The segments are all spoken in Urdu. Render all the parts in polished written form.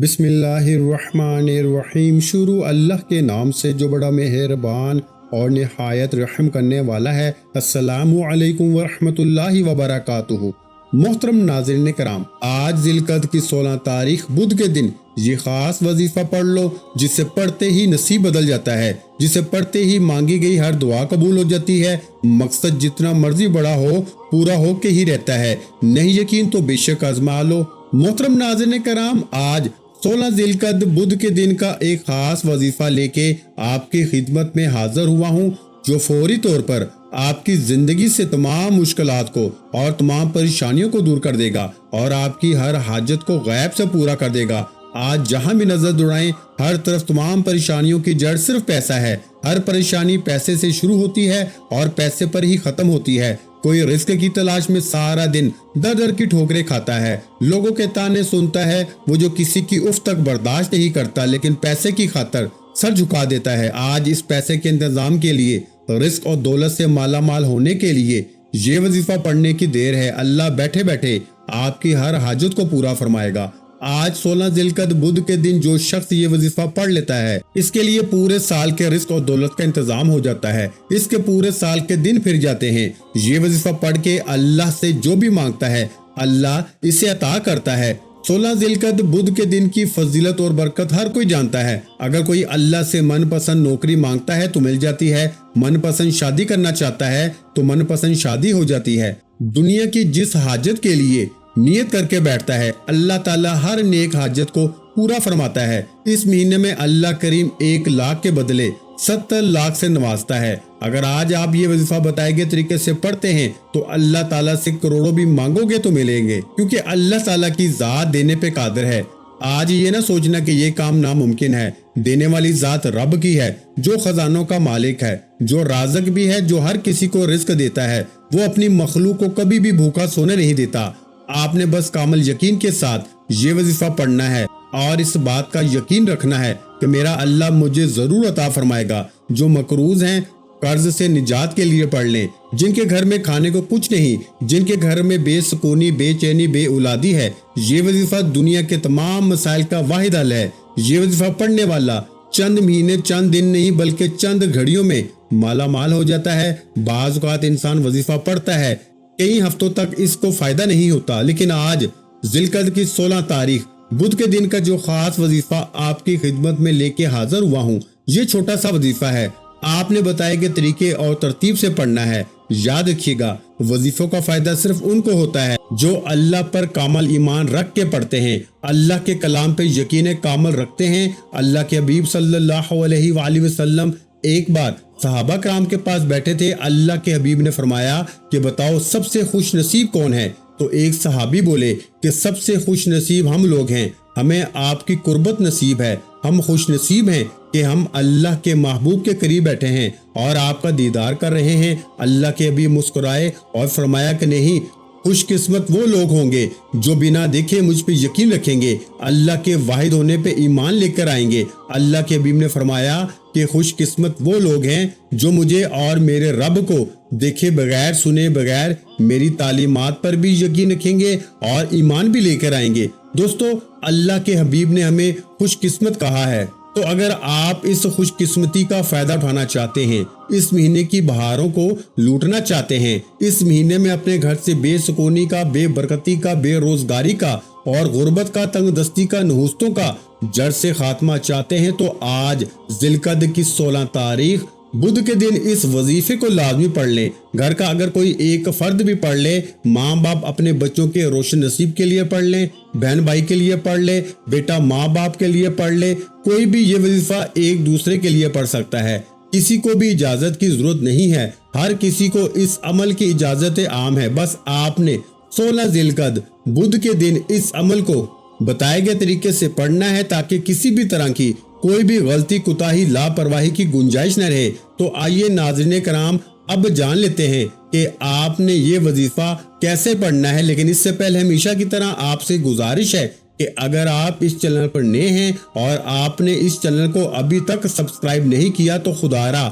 بسم اللہ الرحمن الرحیم۔ شروع اللہ کے نام سے جو بڑا مہربان اور نہایت رحم کرنے والا ہے۔ السلام علیکم ورحمۃ اللہ وبرکاتہ۔ محترم ناظرین کرام، آج ذی القعدہ کی 16 تاریخ بدھ کے دن یہ خاص وظیفہ پڑھ لو جسے پڑھتے ہی نصیب بدل جاتا ہے، جسے پڑھتے ہی مانگی گئی ہر دعا قبول ہو جاتی ہے۔ مقصد جتنا مرضی بڑا ہو پورا ہو کے ہی رہتا ہے، نہیں یقین تو بے شک آزما لو۔ محترم ناظرین کرام، آج 16 ذی القعدہ بدھ کے دن کا ایک خاص وظیفہ لے کے آپ کی خدمت میں حاضر ہوا ہوں، جو فوری طور پر آپ کی زندگی سے تمام مشکلات کو اور تمام پریشانیوں کو دور کر دے گا اور آپ کی ہر حاجت کو غیب سے پورا کر دے گا۔ آج جہاں بھی نظر دوڑائیں، ہر طرف تمام پریشانیوں کی جڑ صرف پیسہ ہے۔ ہر پریشانی پیسے سے شروع ہوتی ہے اور پیسے پر ہی ختم ہوتی ہے۔ کوئی رزق کی تلاش میں سارا دن در در کی ٹھوکریں کھاتا ہے، لوگوں کے تانے سنتا ہے، وہ جو کسی کی اف تک برداشت نہیں کرتا، لیکن پیسے کی خاطر سر جھکا دیتا ہے۔ آج اس پیسے کے انتظام کے لیے، رزق اور دولت سے مالا مال ہونے کے لیے یہ وظیفہ پڑھنے کی دیر ہے۔ اللہ بیٹھے بیٹھے آپ کی ہر حاجت کو پورا فرمائے گا۔ آج 16 ذی القعدہ بدھ کے دن جو شخص یہ وظیفہ پڑھ لیتا ہے، اس کے لیے پورے سال کے رزق اور دولت کا انتظام ہو جاتا ہے، اس کے پورے سال کے دن پھر جاتے ہیں۔ یہ وظیفہ پڑھ کے اللہ سے جو بھی مانگتا ہے اللہ اسے عطا کرتا ہے۔ 16 ذی القعدہ بدھ کے دن کی فضیلت اور برکت ہر کوئی جانتا ہے۔ اگر کوئی اللہ سے من پسند نوکری مانگتا ہے تو مل جاتی ہے، من پسند شادی کرنا چاہتا ہے تو من پسند شادی ہو جاتی ہے۔ دنیا کی جس حاجت کے لیے نیت کر کے بیٹھتا ہے، اللہ تعالیٰ ہر نیک حاجت کو پورا فرماتا ہے۔ اس مہینے میں اللہ کریم 1 لاکھ کے بدلے 70 لاکھ سے نوازتا ہے۔ اگر آج آپ یہ وظیفہ بتائے گئے طریقے سے پڑھتے ہیں تو اللہ تعالیٰ سے کروڑوں بھی مانگو گے تو ملیں گے، کیونکہ اللہ تعالیٰ کی ذات دینے پہ قادر ہے۔ آج یہ نہ سوچنا کہ یہ کام ناممکن ہے، دینے والی ذات رب کی ہے، جو خزانوں کا مالک ہے، جو رازق بھی ہے، جو ہر کسی کو رزق دیتا ہے۔ وہ اپنی مخلوق کو کبھی بھی بھوکا سونے نہیں دیتا۔ آپ نے بس کامل یقین کے ساتھ یہ وظیفہ پڑھنا ہے اور اس بات کا یقین رکھنا ہے کہ میرا اللہ مجھے ضرور عطا فرمائے گا۔ جو مقروض ہیں قرض سے نجات کے لیے پڑھ لیں، جن کے گھر میں کھانے کو کچھ نہیں، جن کے گھر میں بے سکونی، بے چینی، بے اولادی ہے، یہ وظیفہ دنیا کے تمام مسائل کا واحد حل ہے۔ یہ وظیفہ پڑھنے والا چند مہینے، چند دن نہیں بلکہ چند گھڑیوں میں مالا مال ہو جاتا ہے۔ بعض اوقات انسان وظیفہ پڑھتا ہے، کئی ہفتوں تک اس کو فائدہ نہیں ہوتا، لیکن آج ذی القعدہ کی 16 تاریخ بدھ کے دن کا جو خاص وظیفہ آپ کی خدمت میں لے کے حاضر ہوا ہوں، یہ چھوٹا سا وظیفہ ہے۔ آپ نے بتائے گئے طریقے اور ترتیب سے پڑھنا ہے۔ یاد رکھیے گا، وظیفوں کا فائدہ صرف ان کو ہوتا ہے جو اللہ پر کامل ایمان رکھ کے پڑھتے ہیں، اللہ کے کلام پہ یقین کامل رکھتے ہیں۔ اللہ کے حبیب صلی اللہ علیہ وآلہ وسلم ایک بار صحابہ کرام کے پاس بیٹھے تھے۔ اللہ کے حبیب نے فرمایا کہ بتاؤ سب سے خوش نصیب کون ہے؟ تو ایک صحابی بولے کہ سب سے خوش نصیب ہم لوگ ہیں، ہمیں آپ کی قربت نصیب ہے، ہم خوش نصیب ہیں کہ ہم اللہ کے محبوب کے قریب بیٹھے ہیں اور آپ کا دیدار کر رہے ہیں۔ اللہ کے حبیب مسکرائے اور فرمایا کہ نہیں، خوش قسمت وہ لوگ ہوں گے جو بنا دیکھے مجھ پہ یقین رکھیں گے، اللہ کے واحد ہونے پہ ایمان لے کر آئیں گے۔ اللہ کے حبیب نے فرمایا کہ خوش قسمت وہ لوگ ہیں جو مجھے اور میرے رب کو دیکھے بغیر، سنے بغیر میری تعلیمات پر بھی یقین رکھیں گے اور ایمان بھی لے کر آئیں گے۔ دوستو، اللہ کے حبیب نے ہمیں خوش قسمت کہا ہے، تو اگر آپ اس خوش قسمتی کا فائدہ اٹھانا چاہتے ہیں، اس مہینے کی بہاروں کو لوٹنا چاہتے ہیں، اس مہینے میں اپنے گھر سے بے سکونی کا، بے برکتی کا، بے روزگاری کا اور غربت کا، تنگ دستی کا، نحوستوں کا جڑ سے خاتمہ چاہتے ہیں، تو آج ذی القعدہ کی 16 تاریخ بدھ کے دن اس وظیفے کو لازمی پڑھ لیں۔ گھر کا اگر کوئی ایک فرد بھی پڑھ لے، ماں باپ اپنے بچوں کے روشن نصیب کے لیے پڑھ لیں، بہن بھائی کے لیے پڑھ لے، بیٹا ماں باپ کے لیے پڑھ لے، کوئی بھی یہ وظیفہ ایک دوسرے کے لیے پڑھ سکتا ہے۔ کسی کو بھی اجازت کی ضرورت نہیں ہے، ہر کسی کو اس عمل کی اجازت عام ہے۔ بس آپ نے 16 ذی القعدہ بدھ کے دن اس عمل کو بتائے گئے طریقے سے پڑھنا ہے تاکہ کسی بھی طرح کی کوئی بھی غلطی، کوتاہی، لاپرواہی کی گنجائش نہ رہے۔ تو آئیے ناظرین کرام، اب جان لیتے ہیں کہ آپ نے یہ وظیفہ کیسے پڑھنا ہے۔ لیکن اس سے پہلے ہمیشہ کی طرح آپ سے گزارش ہے کہ اگر آپ اس چینل پر نئے ہیں اور آپ نے اس چینل کو ابھی تک سبسکرائب نہیں کیا تو خدا را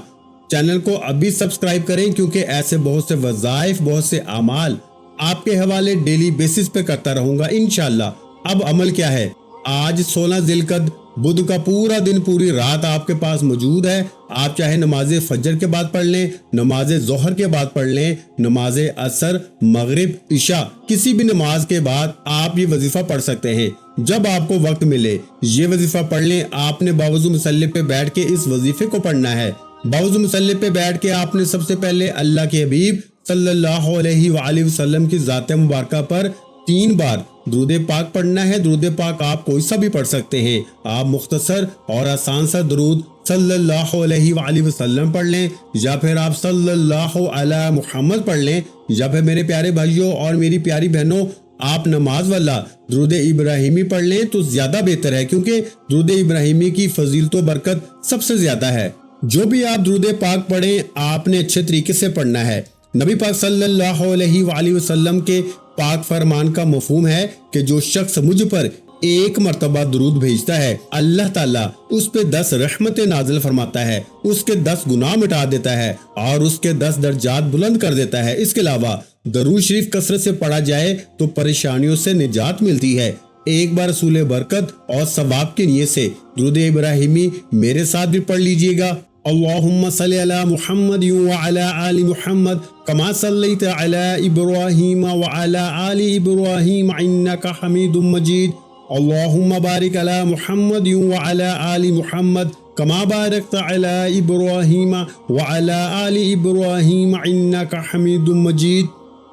چینل کو ابھی سبسکرائب کریں، کیونکہ ایسے بہت سے وظائف، بہت سے اعمال آپ کے حوالے ڈیلی بیسس پہ کرتا رہوں گا انشاءاللہ۔ اب عمل کیا ہے؟ آج 16 ذی القعدہ بدھ کا پورا دن پوری رات آپ کے پاس موجود ہے۔ آپ چاہے نماز فجر کے بعد پڑھ لیں، نماز ظہر کے بعد پڑھ لیں، نماز عصر، مغرب، عشاء، کسی بھی نماز کے بعد آپ یہ وظیفہ پڑھ سکتے ہیں۔ جب آپ کو وقت ملے یہ وظیفہ پڑھ لیں۔ آپ نے باوضو مصلی پہ بیٹھ کے اس وظیفے کو پڑھنا ہے۔ باوضو مصلی پہ بیٹھ کے آپ نے سب سے پہلے اللہ کے حبیب صلی اللہ علیہ وآلہ وسلم کی ذات مبارکہ پر 3 بار درود پاک پڑھنا ہے۔ درود پاک آپ کوئی سا بھی پڑھ سکتے ہیں۔ آپ مختصر اور آسان سا درود صلی اللہ علیہ وآلہ وسلم پڑھ لیں، یا پھر آپ صلی اللہ علی محمد پڑھ لیں، یا پھر میرے پیارے بھائیوں اور میری پیاری بہنوں آپ نماز والا درود ابراہیمی پڑھ لیں تو زیادہ بہتر ہے، کیونکہ درود ابراہیمی کی فضیلت و برکت سب سے زیادہ ہے۔ جو بھی آپ درود پاک پڑھیں آپ نے اچھے طریقے سے پڑھنا ہے۔ نبی پاک صلی اللہ علیہ وآلہ وسلم کے پاک فرمان کا مفہوم ہے کہ جو شخص مجھ پر 1 مرتبہ درود بھیجتا ہے اللہ تعالیٰ اس پہ 10 رحمتیں نازل فرماتا ہے، اس کے 10 گناہ مٹا دیتا ہے اور اس کے 10 درجات بلند کر دیتا ہے۔ اس کے علاوہ درود شریف کثرت سے پڑھا جائے تو پریشانیوں سے نجات ملتی ہے۔ ایک بار رسول برکت اور ثواب کی نیت سے درود ابراہیمی میرے ساتھ بھی پڑھ لیجئے گا۔ اللہم صلی علی محمد وعلی آل محمد کما صلیت علی ابراہیم وعلی آل ابراہیم انک حمید مجید۔ اللہم بارک علی محمد وعلی آل محمد کما بارکت علی ابراہیم وعلی آل ابراہیم انک حمید مجید۔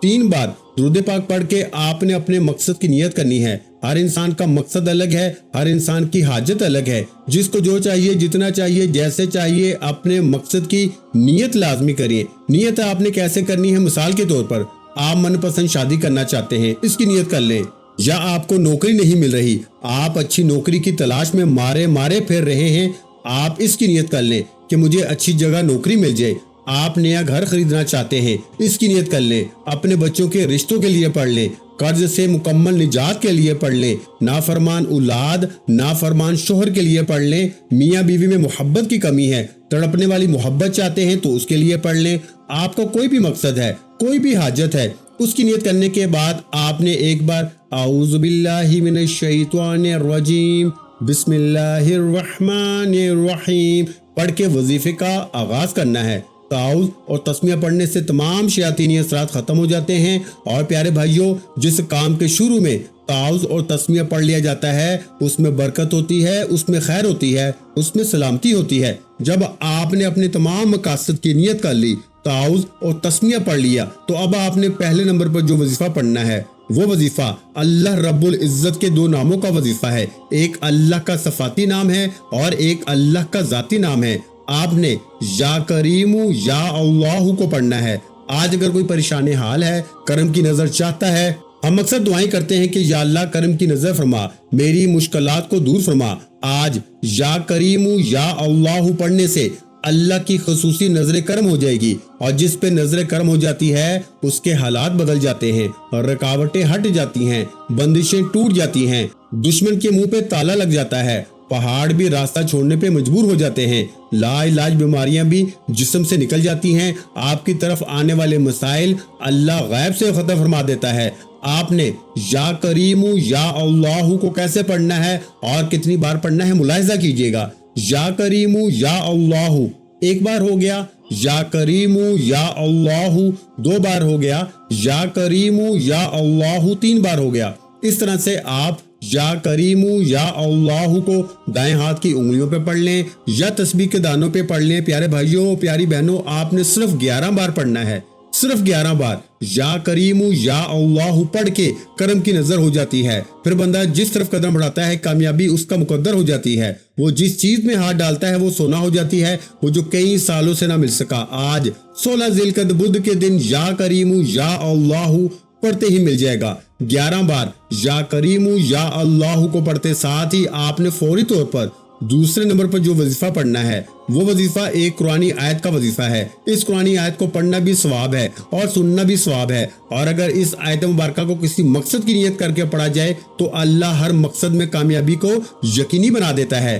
3 بار درود پاک پڑھ کے آپ نے اپنے مقصد کی نیت کرنی ہے۔ ہر انسان کا مقصد الگ ہے، ہر انسان کی حاجت الگ ہے۔ جس کو جو چاہیے، جتنا چاہیے، جیسے چاہیے، اپنے مقصد کی نیت لازمی کریے۔ نیت آپ نے کیسے کرنی ہے؟ مثال کے طور پر آپ من پسند شادی کرنا چاہتے ہیں، اس کی نیت کر لیں۔ یا آپ کو نوکری نہیں مل رہی، آپ اچھی نوکری کی تلاش میں مارے پھر رہے ہیں، آپ اس کی نیت کر لیں کہ مجھے اچھی جگہ نوکری مل جائے۔ آپ نیا گھر خریدنا چاہتے ہیں، اس کی نیت کر لیں۔ اپنے بچوں کے رشتوں کے لیے پڑھ لیں، قرض سے مکمل نجات کے لیے پڑھ لیں، نافرمان اولاد، نافرمان شوہر کے لیے پڑھ لیں۔ میاں بیوی میں محبت کی کمی ہے، تڑپنے والی محبت چاہتے ہیں تو اس کے لیے پڑھ لیں۔ آپ کا کوئی بھی مقصد ہے، کوئی بھی حاجت ہے، اس کی نیت کرنے کے بعد آپ نے ایک بار اعوذ باللہ من الشیطان الرجیم بسم اللہ الرحمن الرحیم پڑھ کے وظیفے کا آغاز کرنا ہے۔ تعاوذ اور تسمیہ پڑھنے سے تمام شیاطینی اثرات ختم ہو جاتے ہیں۔ اور پیارے بھائیوں، جس کام کے شروع میں تعاوذ اور تسمیہ پڑھ لیا جاتا ہے اس میں برکت ہوتی ہے، اس میں خیر ہوتی ہے، اس میں سلامتی ہوتی ہے۔ جب آپ نے اپنے تمام مقاصد کی نیت کر لی، تعاوذ اور تسمیہ پڑھ لیا، تو اب آپ نے پہلے نمبر پر جو وظیفہ پڑھنا ہے وہ وظیفہ اللہ رب العزت کے 2 ناموں کا وظیفہ ہے۔ ایک اللہ کا صفاتی نام ہے اور ایک اللہ کا ذاتی نام ہے۔ آپ نے یا کریم یا اللہ کو پڑھنا ہے۔ آج اگر کوئی پریشان حال ہے، کرم کی نظر چاہتا ہے، ہم اکثر دعائیں کرتے ہیں کہ یا اللہ کرم کی نظر فرما، میری مشکلات کو دور فرما۔ آج یا کریم یا اللہ پڑھنے سے اللہ کی خصوصی نظر کرم ہو جائے گی، اور جس پہ نظر کرم ہو جاتی ہے اس کے حالات بدل جاتے ہیں، اور رکاوٹیں ہٹ جاتی ہیں، بندشیں ٹوٹ جاتی ہیں، دشمن کے منہ پہ تالا لگ جاتا ہے، پہاڑ بھی راستہ چھوڑنے پہ مجبور ہو جاتے ہیں، لا علاج بیماریاں بھی جسم سے نکل جاتی ہیں، آپ کی طرف آنے والے مسائل اللہ غیب سے ختم فرما دیتا ہے۔ آپ نے یا کریم یا اللہ کو کیسے پڑھنا ہے اور کتنی بار پڑھنا ہے ملاحظہ کیجئے گا۔ یا کریم یا اللہ ایک بار ہو گیا، یا کریم یا اللہ 2 بار ہو گیا، یا کریم یا اللہ 3 بار ہو گیا۔ اس طرح سے آپ یا کریم یا اللہ کو دائیں ہاتھ کی انگلیوں پہ پڑھ لیں یا تسبیح کے دانوں پہ پڑھ لیں۔ پیارے بھائیوں، پیاری بہنوں، آپ نے صرف 11 بار پڑھنا ہے، صرف 11 بار یا کریم یا اللہ پڑھ کے کرم کی نظر ہو جاتی ہے۔ پھر بندہ جس طرف قدم بڑھاتا ہے کامیابی اس کا مقدر ہو جاتی ہے، وہ جس چیز میں ہاتھ ڈالتا ہے وہ سونا ہو جاتی ہے، وہ جو کئی سالوں سے نہ مل سکا آج 16 ذی القعدہ بدھ کے دن یا کریم یا اللہ پڑھتے ہی مل جائے گا۔ 11 بار یا کریم یا اللہ کو پڑھتے ساتھ ہی آپ نے فوری طور پر دوسرے نمبر پر جو وظیفہ پڑھنا ہے وہ وظیفہ ایک قرآنی آیت کا وظیفہ ہے۔ اس قرآنی آیت کو پڑھنا بھی ثواب ہے اور سننا بھی ثواب ہے، اور اگر اس آیت مبارکہ کو کسی مقصد کی نیت کر کے پڑھا جائے تو اللہ ہر مقصد میں کامیابی کو یقینی بنا دیتا ہے۔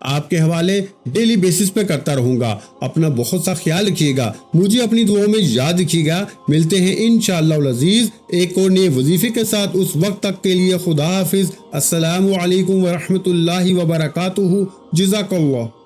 آپ کے حوالے ڈیلی بیسس پہ کرتا رہوں گا۔ اپنا بہت سا خیال رکھیے گا، مجھے اپنی دعاؤں میں یاد رکھیے گا۔ ملتے ہیں انشاءاللہ العزیز ایک اور نئے وظیفے کے ساتھ، اس وقت تک کے لیے خدا حافظ۔ السلام علیکم ورحمۃ اللہ وبرکاتہ۔ جزاک اللہ۔